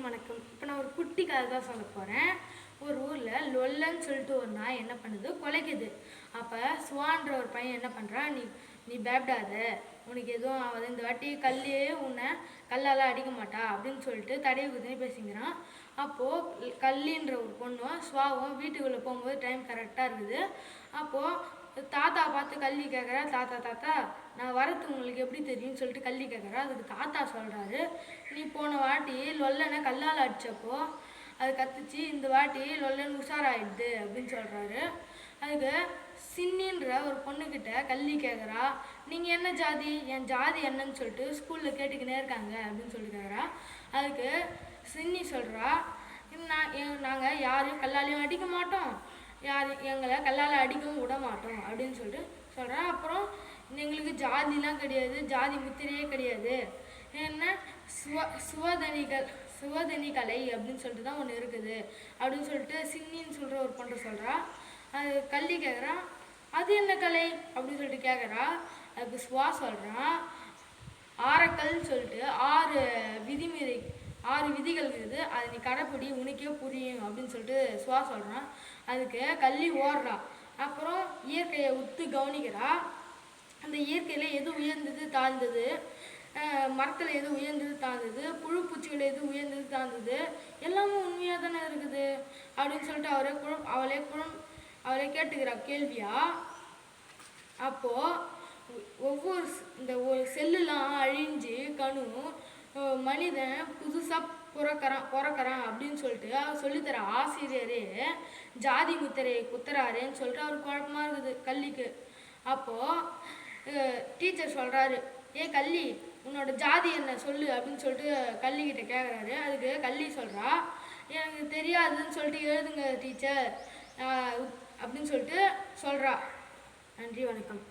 அனைவருக்கும் வணக்கம். இப்போ நான் ஒரு குட்டி கதை தான் சொல்ல போகிறேன். ஒரு ஊரில் லொல்லன்னு சொல்லிட்டு ஒரு நாய் என்ன பண்ணுது, குலைக்குது. அப்போ சுவான்ற ஒரு பையன் என்ன பண்ணுறான், நீ பயப்படாத, உனக்கு எதுவும் ஆகாது, இந்த வாட்டி கல்லையே உன்னை கல்லால் அடிக்க மாட்டா அப்படின்னு சொல்லிட்டு தடையை குதிரை பேசிக்கிறான். அப்போது கல்லின்ற ஒரு பொண்ணும் சுவாவும் வீட்டுக்குள்ளே போகும்போது டைம் கரெக்டாக இருக்குது. அப்போது தாத்தா பார்த்து கல்வி கேட்குறா, தாத்தா தாத்தா நான் வரது உங்களுக்கு எப்படி தெரியும்னு சொல்லிட்டு கல்வி கேட்குறா. அதுக்கு தாத்தா சொல்கிறாரு, நீ போன வாட்டி லொல்லனை கல்லால் அடித்தப்போ அது கத்துச்சு, இந்த வாட்டி லொல்லன் உஷாராயிடுது அப்படின்னு சொல்கிறாரு. அதுக்கு சின்னின்ற ஒரு பொண்ணுக்கிட்ட கல்வி கேட்குறா, நீங்கள் என்ன ஜாதி, என் ஜாதி என்னன்னு சொல்லிட்டு ஸ்கூலில் கேட்டுக்கினே இருக்காங்க அப்படின்னு சொல்லி கேட்குறா. அதுக்கு சின்னி சொல்கிறா, நாங்கள் யாரையும் கல்லாலையும் அடிக்க மாட்டோம், எங்களை கல்லால் அடிக்கவும் விட மாட்டோம் அப்படின்னு சொல்லிட்டு சொல்கிறேன். அப்புறம் எங்களுக்கு ஜாதிலாம் கிடையாது, ஜாதி முத்திரையே கிடையாது, என்ன சுவதனி கலை அப்படின்னு சொல்லிட்டு தான் ஒன்று இருக்குது அப்படின்னு சொல்லிட்டு சின்னின்னு சொல்கிற ஒரு பொண்ணை சொல்கிறா. அது கல்வி கேட்குறான், அது என்ன கலை அப்படின்னு சொல்லிட்டு கேட்குறா. அதுக்கு சுவா சொல்கிறான், ஆரக்கல்னு சொல்லிட்டு 6 விதிகள் இருக்குது, அதை நீ கடைப்பிடி உனக்கே புரியும் அப்படின்னு சொல்லிட்டு சுவா சொல்கிறான். அதுக்கு கல்வி ஓடுறா. அப்புறம் இயற்கையை உத்து கவனிக்கிறா. அந்த இயற்கையில் எது உயர்ந்தது தாழ்ந்தது, மரத்தில் எது உயர்ந்தது தாழ்ந்தது, புழு பூச்சிகள் எது உயர்ந்தது தாழ்ந்தது, எல்லாமே உண்மையாக தானே இருக்குது அப்படின்னு சொல்லிட்டு அவளே கேட்டுக்கிறா கேள்வியா. அப்போது இந்த ஒரு செல்லுலாம் அழிஞ்சு மனிதன் புதுசாக பிறக்கிறான் அப்படின்னு சொல்லிட்டு அவர் சொல்லித்தர ஆசிரியரே ஜாதி முத்திரையை குத்துறாருன்னு சொல்லிட்டு அவருக்கு குழப்பமாக இருக்குது கல்விக்கு. அப்போது டீச்சர் சொல்கிறாரு, கல்வி உன்னோட ஜாதி என்ன சொல்லு அப்படின்னு சொல்லிட்டு கல்விக்கிட்ட கேட்குறாரு. அதுக்கு கல்வி சொல்கிறா, எனக்கு தெரியாதுன்னு சொல்லிட்டு எழுதுங்க டீச்சர் அப்படின்னு சொல்லிட்டு சொல்கிறா. நன்றி, வணக்கம்.